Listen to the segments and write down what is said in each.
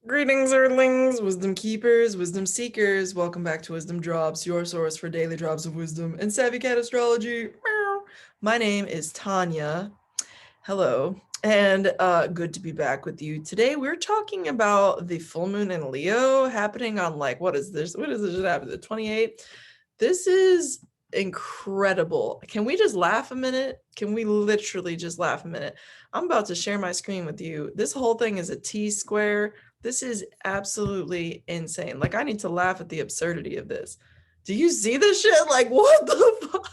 Greetings, Earthlings, wisdom keepers, wisdom seekers. Welcome back to Wisdom Dropz, your source for daily drops of wisdom and savvy cat astrology. Meow. My name is Tanya. Hello, and good to be back with you. Today we're talking about the full moon in Leo happening on what is this? What is this shit happen? The 28th? This is incredible. Can we just laugh a minute? Can we literally just laugh a minute? I'm about to share my screen with you. This whole thing is a T square. This is absolutely insane. Like, I need to laugh at the absurdity of this. Do you see this shit? Like, what the fuck?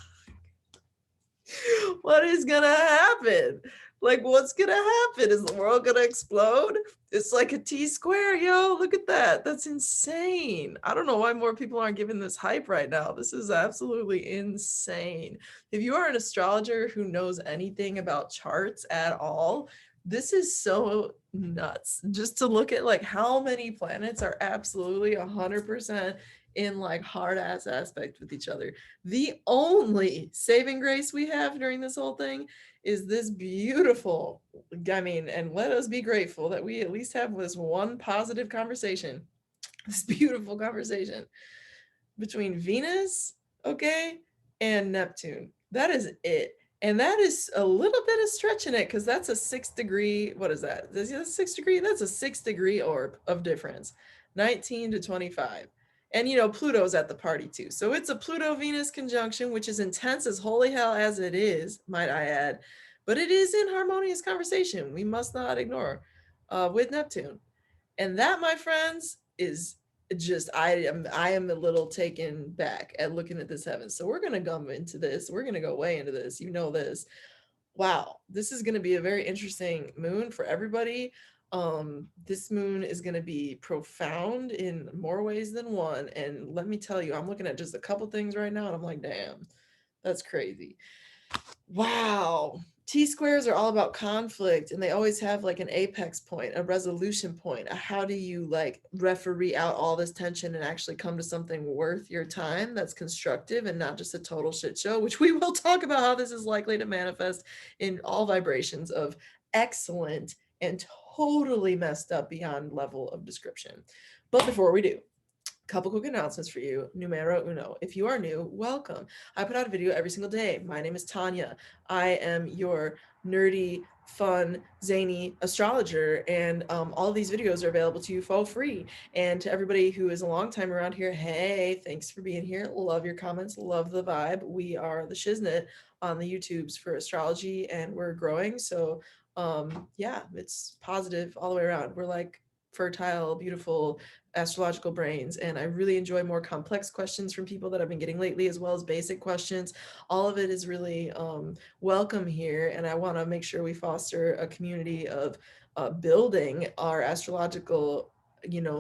What is gonna happen? Like, what's gonna happen? Is the world gonna explode? It's like a T square, yo. Look at that. That's insane. I don't know why more people aren't giving this hype right now. This is absolutely insane. If you are an astrologer who knows anything about charts at all, this is so nuts. Just to look at like how many planets are absolutely 100% in like hard ass aspect with each other. The only saving grace we have during this whole thing is this beautiful, and let us be grateful that we at least have this one positive conversation, this beautiful conversation between Venus, okay, and Neptune. That is it. And that is a little bit of stretching it because that's a 6 degree. What is that? Is that 6 degree? That's a 6 degree orb of difference, 19 to 25. And Pluto's at the party too. So it's a Pluto Venus conjunction, which is intense as holy hell as it is, might I add. But it is in harmonious conversation. We must not ignore with Neptune. And that, my friends, is just I am a little taken back at looking at this heaven. So we're gonna go into this. We're gonna go way into this. You know this. Wow, this is gonna be a very interesting moon for everybody. This moon is gonna be profound in more ways than one. And let me tell you, I'm looking at just a couple things right now, and I'm like, damn, that's crazy. Wow. T squares are all about conflict, and they always have like an apex point, a resolution point. How do you like referee out all this tension and actually come to something worth your time that's constructive and not just a total shit show, which we will talk about how this is likely to manifest in all vibrations of excellent and totally messed up beyond level of description. But before we do, couple quick announcements for you. Numero uno. If you are new, welcome. I put out a video every single day. My name is Tanya. I am your nerdy, fun, zany astrologer, and all of these videos are available to you for free. And to everybody who is a long time around here, hey, thanks for being here. Love your comments. Love the vibe. We are the shiznit on the YouTubes for astrology, and we're growing. So yeah, it's positive all the way around. We're like fertile, beautiful astrological brains, and I really enjoy more complex questions from people that I've been getting lately, as well as basic questions. All of it is really welcome here, and I want to make sure we foster a community of building our astrological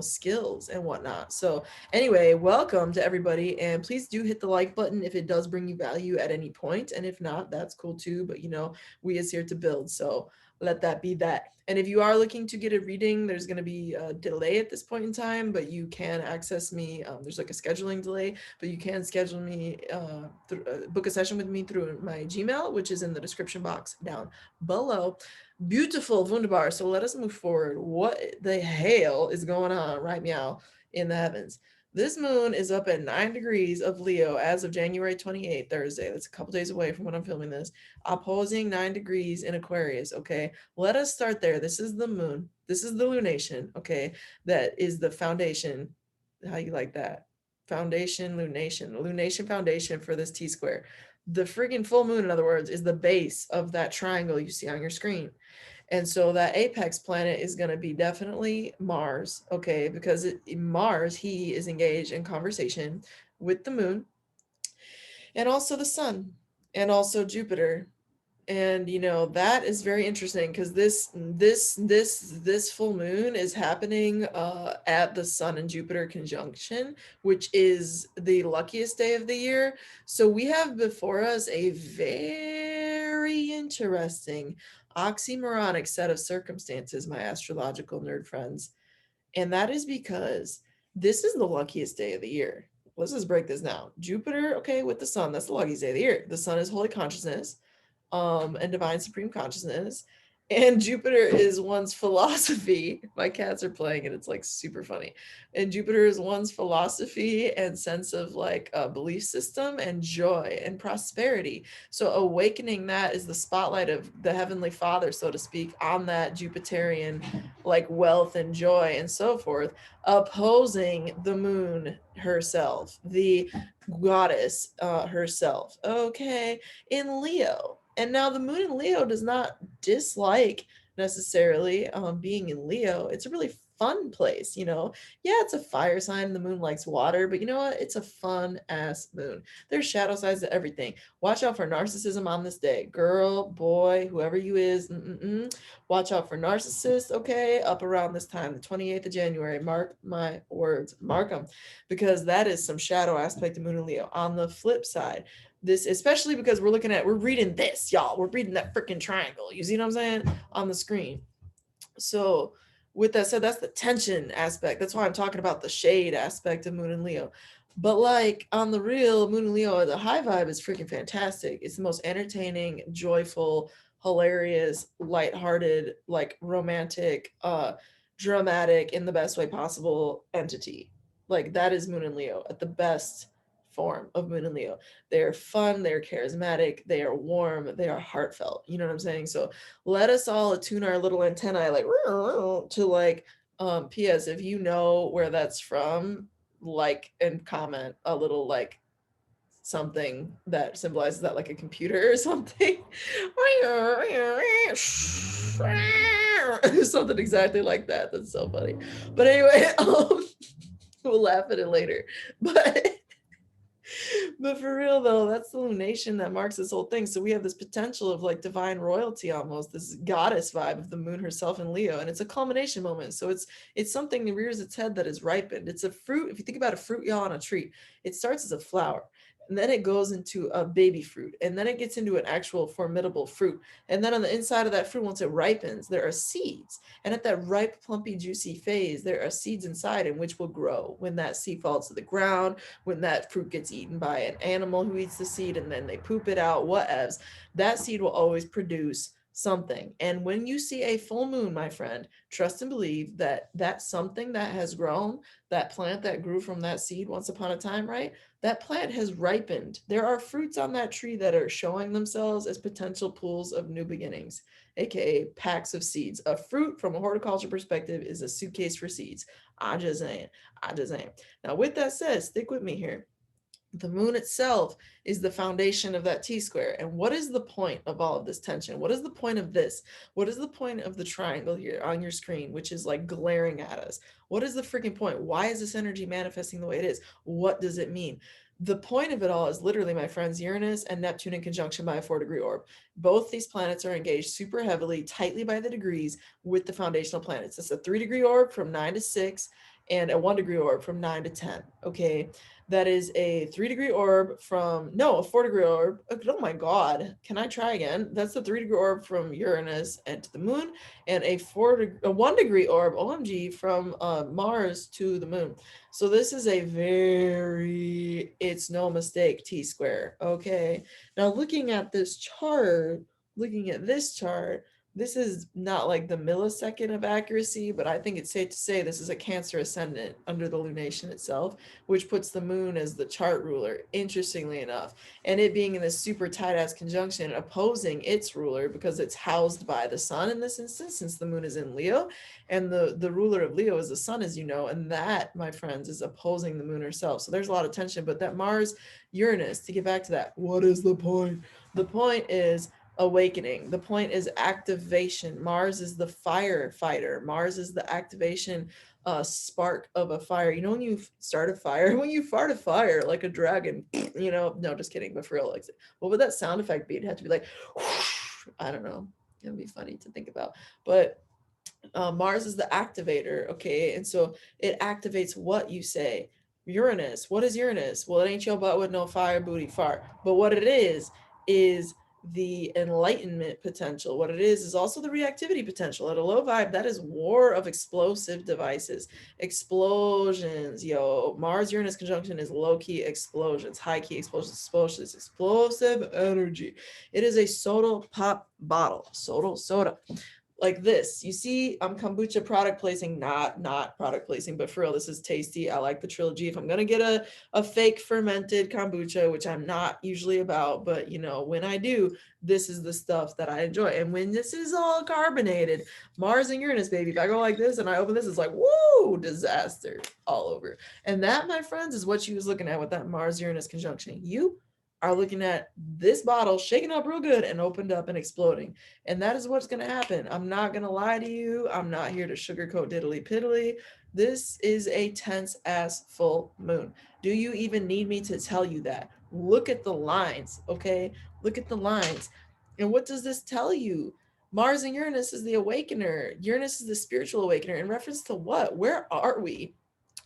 skills and whatnot. So anyway, welcome to everybody, and please do hit the like button if it does bring you value at any point, and if not, that's cool too. But we is here to build, so let that be that. And if you are looking to get a reading, there's going to be a delay at this point in time, but you can access me. There's like a scheduling delay, but you can schedule me, book a session with me through my Gmail, which is in the description box down below. Beautiful, wunderbar. So let us move forward. What the hell is going on right now in the heavens? This moon is up at 9 degrees of Leo as of January 28th, Thursday. That's a couple days away from when I'm filming this. Opposing 9 degrees in Aquarius, okay? Let us start there. This is the moon. This is the lunation, okay? That is the foundation. How you like that? Foundation, lunation foundation for this T-square. The friggin' full moon, in other words, is the base of that triangle you see on your screen. And so that apex planet is going to be definitely Mars, okay? Because Mars, he is engaged in conversation with the moon and also the sun and also Jupiter. And that is very interesting because this full moon is happening at the Sun and Jupiter conjunction, which is the luckiest day of the year. So we have before us a very interesting oxymoronic set of circumstances, my astrological nerd friends. And that is because this is the luckiest day of the year. Let's just break this down. Jupiter, okay, with the sun, that's the luckiest day of the year. The sun is holy consciousness and divine supreme consciousness. And Jupiter is one's philosophy. My cats are playing and it's like super funny. And Jupiter is one's philosophy and sense of like a belief system and joy and prosperity. So awakening that is the spotlight of the Heavenly Father, so to speak, on that Jupiterian like wealth and joy and so forth, opposing the moon herself, the goddess herself. Okay, in Leo. And now the moon in Leo does not dislike necessarily being in Leo. It's a really fun place, you know. Yeah, it's a fire sign. The moon likes water, but you know what? It's a fun ass moon. There's shadow sides to everything. Watch out for narcissism on this day, girl, boy, whoever you is. Watch out for narcissists. Okay, up around this time, the 28th of January. Mark my words, mark them, because that is some shadow aspect of moon and Leo. On the flip side, this, especially because we're reading this, y'all. We're reading that freaking triangle. You see what I'm saying? On the screen. So with that said, that's the tension aspect. That's why I'm talking about the shade aspect of Moon and Leo. But like on the real, Moon and Leo, the high vibe is freaking fantastic. It's the most entertaining, joyful, hilarious, lighthearted, like romantic, dramatic in the best way possible entity. Like that is Moon and Leo at the best form of Moon and Leo. They are fun, they're charismatic, they are warm, they are heartfelt. You know what I'm saying? So let us all attune our little antennae like to like PS, if you know where that's from, like and comment a little like something that symbolizes that, like a computer or something. Something exactly like that. That's so funny. But anyway, we'll laugh at it later. But for real though, that's the lunation that marks this whole thing. So we have this potential of like divine royalty, almost this goddess vibe of the moon herself in Leo, and it's a culmination moment. So it's something that rears its head that is ripened. It's a fruit. If you think about a fruit, y'all, on a tree, it starts as a flower, and then it goes into a baby fruit, and then it gets into an actual formidable fruit, and then on the inside of that fruit, once it ripens, there are seeds, and at that ripe, plumpy, juicy phase, there are seeds inside in which will grow when that seed falls to the ground, when that fruit gets eaten by an animal who eats the seed and then they poop it out, whatevs, that seed will always produce something. And when you see a full moon, my friend, trust and believe that that something that has grown, that plant that grew from that seed once upon a time, right? That plant has ripened. There are fruits on that tree that are showing themselves as potential pools of new beginnings, aka packs of seeds. A fruit from a horticulture perspective is a suitcase for seeds. I just saying. Now, with that said, stick with me here. The moon itself is the foundation of that T-square. And what is the point of all of this tension? What is the point of this? What is the point of the triangle here on your screen, which is like glaring at us? What is the freaking point? Why is this energy manifesting the way it is? What does it mean? The point of it all is literally, my friends, Uranus and Neptune in conjunction by a 4-degree orb. Both these planets are engaged super heavily, tightly by the degrees with the foundational planets. It's a 3-degree orb from 9 to 6 and a 1-degree orb from 9 to 10. Okay. That is a 3-degree orb from, no, a 4-degree orb. Oh my God. Can I try again? That's the 3-degree orb from Uranus and to the moon, and a 1-degree orb, OMG, from Mars to the moon. So this is a very, it's no mistake, T-square. Okay. Now looking at this chart, this is not like the millisecond of accuracy, but I think it's safe to say this is a Cancer ascendant under the lunation itself, which puts the moon as the chart ruler, interestingly enough. And it being in this super tight ass conjunction opposing its ruler because it's housed by the sun in this instance, since the moon is in Leo. And the ruler of Leo is the sun, as you know. And that, my friends, is opposing the moon herself. So there's a lot of tension. But that Mars Uranus, to get back to that, what is the point? The point is awakening. The point is activation. Mars is the firefighter. Mars is the activation spark of a fire. You know, when you start a fire, when you fart a fire like a dragon, you know, no, just kidding, but for real, like, what would that sound effect be? It'd have to be like, whoosh, I don't know. It would be funny to think about. But Mars is the activator, okay? And so it activates what you say. Uranus, what is Uranus? Well, it ain't your butt with no fire booty fart. But what it is the enlightenment potential. What it is also the reactivity potential. At a low vibe, that is war of explosive devices, explosions. Yo, Mars Uranus conjunction is low-key explosions, high-key explosions, explosive energy. It is a soda pop bottle, soda. Like this, you see, I'm kombucha product placing, not product placing, but for real, this is tasty. I like the trilogy. If I'm gonna get a fake fermented kombucha, which I'm not usually about, but you know, when I do, this is the stuff that I enjoy. And when this is all carbonated, Mars and Uranus, baby, if I go like this and I open this, it's like, woo, disaster all over. And that, my friends, is what you was looking at with that Mars Uranus conjunction. You are looking at this bottle shaken up real good and opened up and exploding. And that is what's going to happen. I'm not going to lie to you. I'm not here to sugarcoat diddly piddly. This is a tense ass full moon. Do you even need me to tell you that? Look at the lines, okay? Look at the lines. And what does this tell you? Mars and Uranus is the awakener. Uranus is the spiritual awakener. In reference to what? Where are we?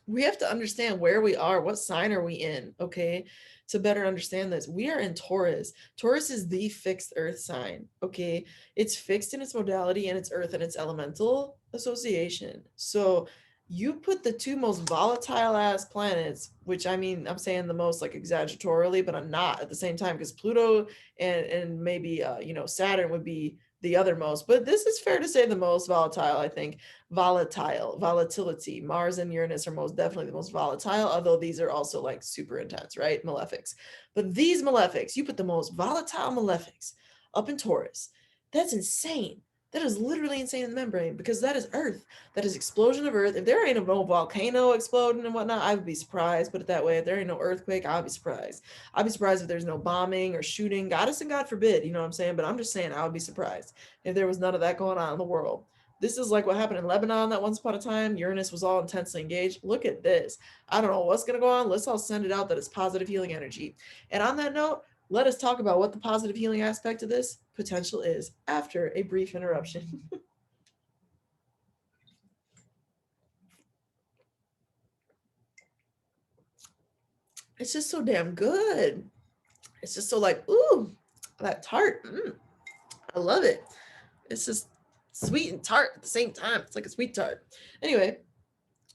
We have to understand where we are. What sign are we in? Okay. To better understand this, we are in Taurus. Taurus is the fixed earth sign. Okay. It's fixed in its modality and its earth and its elemental association. So you put the two most volatile ass planets, which I mean, I'm saying the most like exaggeratorily, but I'm not at the same time, because Pluto and maybe, Saturn would be the other most, but this is fair to say the most volatile, I think. Volatility. Mars and Uranus are most definitely the most volatile, although these are also like super intense, right? Malefics. But these malefics, you put the most volatile malefics up in Taurus. That's insane. That is literally insane in the membrane, because that is Earth. That is explosion of Earth. If there ain't no volcano exploding and whatnot, I would be surprised. Put it that way. If there ain't no earthquake, I'll be surprised. I'd be surprised if there's no bombing or shooting. Goddess and God forbid, you know what I'm saying? But I'm just saying I would be surprised if there was none of that going on in the world. This is like what happened in Lebanon that once upon a time. Uranus was all intensely engaged. Look at this. I don't know what's going to go on. Let's all send it out that it's positive healing energy. And on that note, let us talk about what the positive healing aspect of this potential is after a brief interruption. It's just so damn good. It's just so like, ooh, that tart. I love it. It's just sweet and tart at the same time. It's like a sweet tart. Anyway,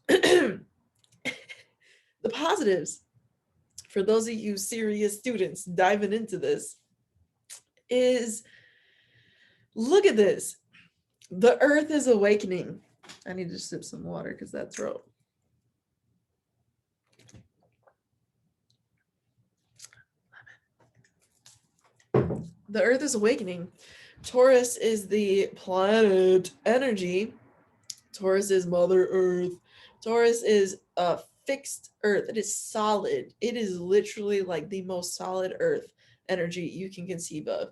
the positives for those of you serious students diving into this is, look at this. The earth is awakening. I need to sip some water because that throat. The earth is awakening. Taurus is the planet energy. Taurus is Mother Earth. Taurus is a fixed earth. It is solid. It is literally like the most solid earth energy you can conceive of.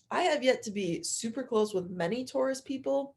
I have yet to be super close with many Taurus people,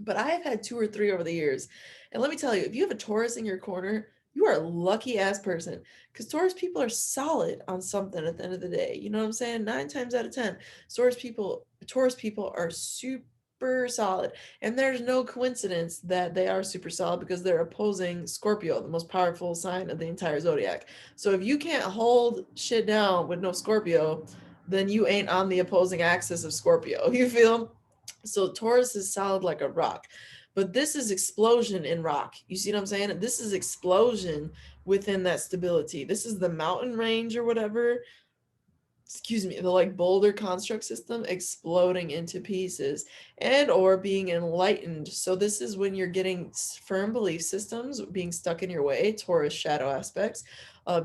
but I have had 2 or 3 over the years. And let me tell you, if you have a Taurus in your corner, you are a lucky ass person, because Taurus people are solid on something at the end of the day. You know what I'm saying? 9 times out of 10, Taurus people are super solid. And there's no coincidence that they are super solid, because they're opposing Scorpio, the most powerful sign of the entire zodiac. So if you can't hold shit down with no Scorpio, then you ain't on the opposing axis of Scorpio. You feel? So Taurus is solid like a rock. But this is explosion in rock. You see what I'm saying? This is explosion within that stability. This is the mountain range or whatever. Excuse me, the like boulder construct system exploding into pieces and or being enlightened. So this is when you're getting firm belief systems being stuck in your way, Taurus shadow aspects,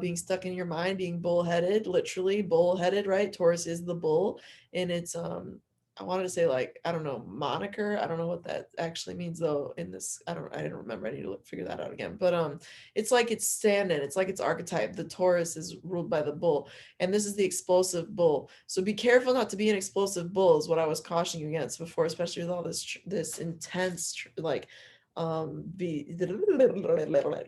being stuck in your mind, being bullheaded, literally bullheaded, right? Taurus is the bull, and it's I wanted to say like, I don't know, moniker. I don't know what that actually means though in this. I didn't remember. I need to figure that out again. But it's like it's stand-in. It's like its archetype. The Taurus is ruled by the bull, and this is the explosive bull. So be careful not to be an explosive bull is what I was cautioning you against before, especially with all this intense like the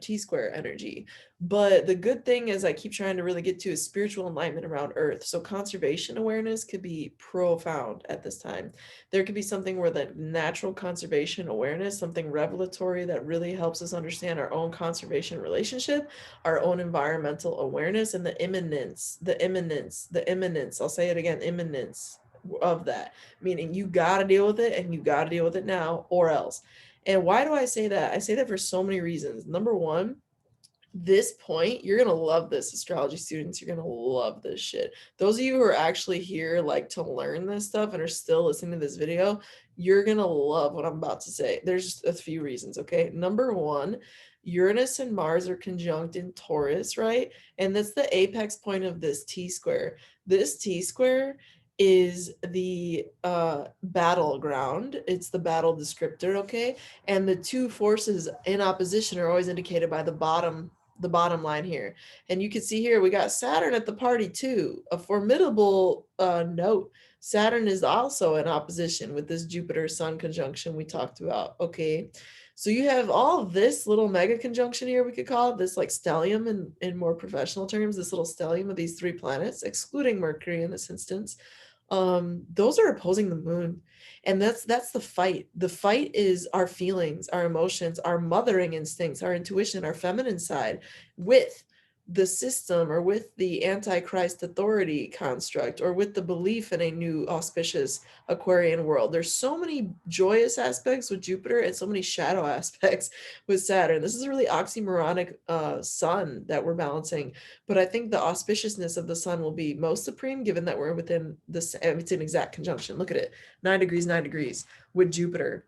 T-square energy. But the good thing is I keep trying to really get to is spiritual enlightenment around Earth. So conservation awareness could be profound at this time. There could be something where the natural conservation awareness, something revelatory that really helps us understand our own conservation relationship, our own environmental awareness, and the imminence, I'll say it again, imminence, of that, meaning you got to deal with it and you got to deal with it now or else. And why do I say that? I say that for so many reasons. Number one, this point, you're gonna love this, astrology students. You're gonna love this shit. Those of you who are actually here like to learn this stuff and are still listening to this video, you're gonna love what I'm about to say. There's just a few reasons. Okay, number one, Uranus and Mars are conjunct in Taurus, right? And that's the apex point of this T-square. This T-square is the battleground. It's the battle descriptor, okay? And the two forces in opposition are always indicated by the bottom line here. And you can see here we got Saturn at the party too, a formidable note. Saturn is also in opposition with this Jupiter Sun conjunction we talked about. Okay, so you have all this little mega conjunction here, we could call it this, like stellium in more professional terms, this little stellium of these three planets, excluding Mercury in this instance. Those are opposing the moon, and that's the fight. The fight is our feelings, our emotions, our mothering instincts, our intuition, our feminine side, with the system or with the antichrist authority construct or with the belief in a new auspicious Aquarian world. There's so many joyous aspects with Jupiter and so many shadow aspects with Saturn. This is a really oxymoronic sun that we're balancing, but I think the auspiciousness of the sun will be most supreme given that we're within this, it's an exact conjunction. Look at it, 9 degrees with Jupiter.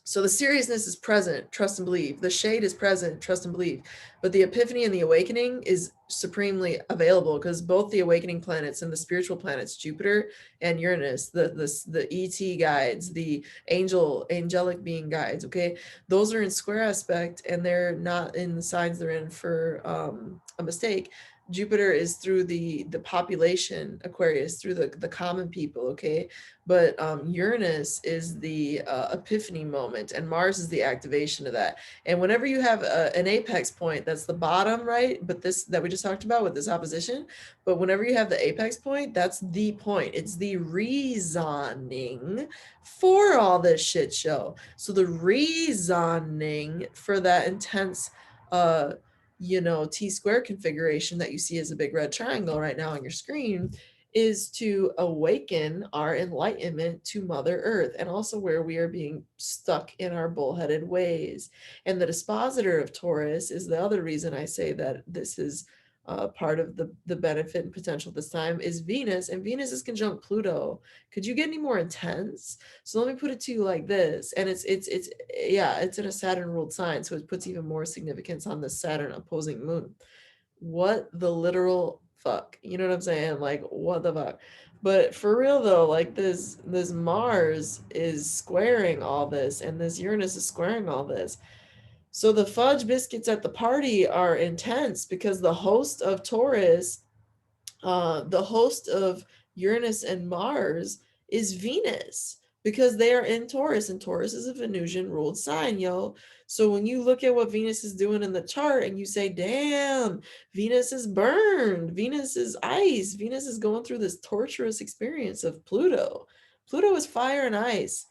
So the seriousness is present, trust and believe. The shade is present, trust and believe. But the epiphany and the awakening is supremely available because both the awakening planets and the spiritual planets, Jupiter and Uranus, the ET guides, the angelic being guides, okay, those are in square aspect and they're not in the signs they're in for a mistake. Jupiter is through the population, Aquarius, through the common people, okay? But Uranus is the epiphany moment, and Mars is the activation of that. And whenever you have an apex point, that's the bottom, right? But this that we just talked about with this opposition, but whenever you have the apex point, that's the point. It's the reasoning for all this shit show. So the reasoning for that intense T-square configuration that you see as a big red triangle right now on your screen is to awaken our enlightenment to Mother Earth, and also where we are being stuck in our bullheaded ways. And the dispositor of Taurus is the other reason I say that this is part of the benefit and potential this time is Venus, and Venus is conjunct Pluto. Could you get any more intense? So let me put it to you like this, and it's in a Saturn ruled sign, so it puts even more significance on the Saturn opposing moon. What the literal fuck? You know what I'm saying? Like, what the fuck? But for real though, like this Mars is squaring all this, and this Uranus is squaring all this. So the fudge biscuits at the party are intense because the host of Taurus, the host of Uranus and Mars is Venus, because they are in Taurus, and Taurus is a Venusian ruled sign, yo. So when you look at what Venus is doing in the chart and you say, damn, Venus is burned, Venus is ice, Venus is going through this torturous experience of Pluto. Pluto is fire and ice.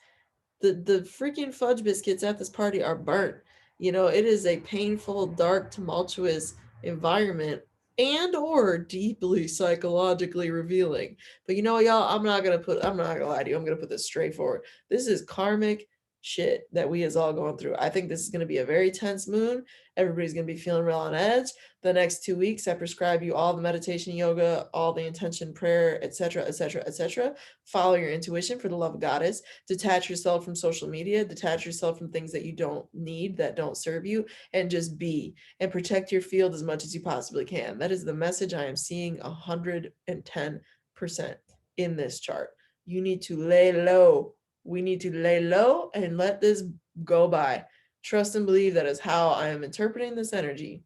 The freaking fudge biscuits at this party are burnt. It is a painful, dark, tumultuous environment, and or deeply psychologically revealing. But y'all, I'm not gonna lie to you, I'm gonna put this straightforward. This is karmic shit that we is all going through. I think this is going to be a very tense moon. Everybody's going to be feeling real on edge. The next 2 weeks, I prescribe you all the meditation, yoga, all the intention, prayer, etc., etc., etc. Follow your intuition, for the love of Goddess. Detach yourself from social media. Detach yourself from things that you don't need, that don't serve you, and just be, and protect your field as much as you possibly can. That is the message I am seeing 110% in this chart. You need to lay low. We need to lay low and let this go by. Trust and believe that is how I am interpreting this energy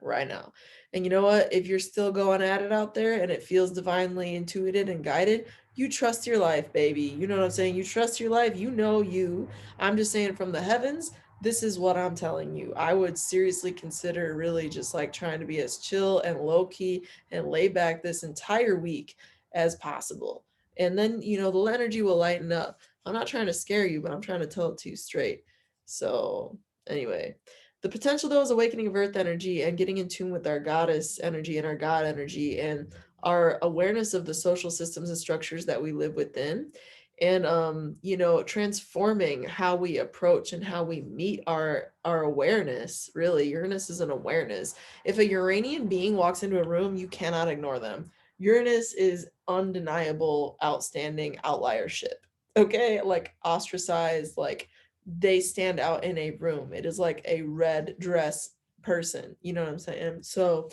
right now. And you know what? If you're still going at it out there and it feels divinely intuited and guided, you trust your life, baby. You know what I'm saying? You trust your life. You know you. I'm just saying from the heavens, this is what I'm telling you. I would seriously consider really just like trying to be as chill and low key and lay back this entire week as possible. And then, the energy will lighten up. I'm not trying to scare you, but I'm trying to tell it to you straight. So anyway, the potential though is awakening of earth energy and getting in tune with our goddess energy and our God energy, and our awareness of the social systems and structures that we live within, and you know, transforming how we approach and how we meet our awareness. Really, Uranus is an awareness. If a Uranian being walks into a room, you cannot ignore them. Uranus is undeniable, outstanding outliership. Okay, like ostracized, like they stand out in a room. It is like a red dress person. You know what I'm saying? So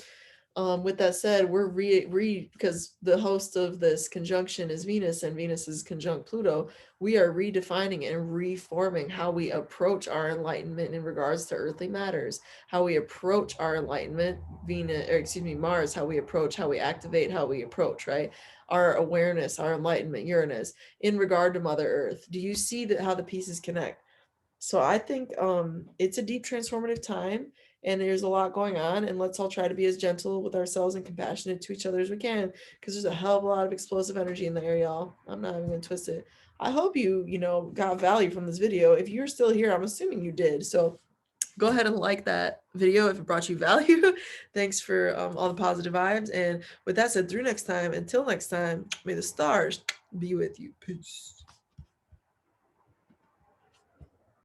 with that said, we're because the host of this conjunction is Venus, and Venus is conjunct Pluto. We are redefining and reforming how we approach our enlightenment in regards to earthly matters, how we approach our enlightenment, Venus, or excuse me, Mars, how we approach, how we activate, how we approach, right? Our awareness, our enlightenment, Uranus, in regard to Mother Earth. Do you see that how the pieces connect? So I think it's a deep transformative time, and there's a lot going on, and let's all try to be as gentle with ourselves and compassionate to each other as we can, because there's a hell of a lot of explosive energy in there, y'all. I'm not even gonna twist it. I hope you know, got value from this video. If you're still here, I'm assuming you did. So go ahead and like that video if it brought you value. Thanks for all the positive vibes. And with that said, through next time, until next time, may the stars be with you. Peace.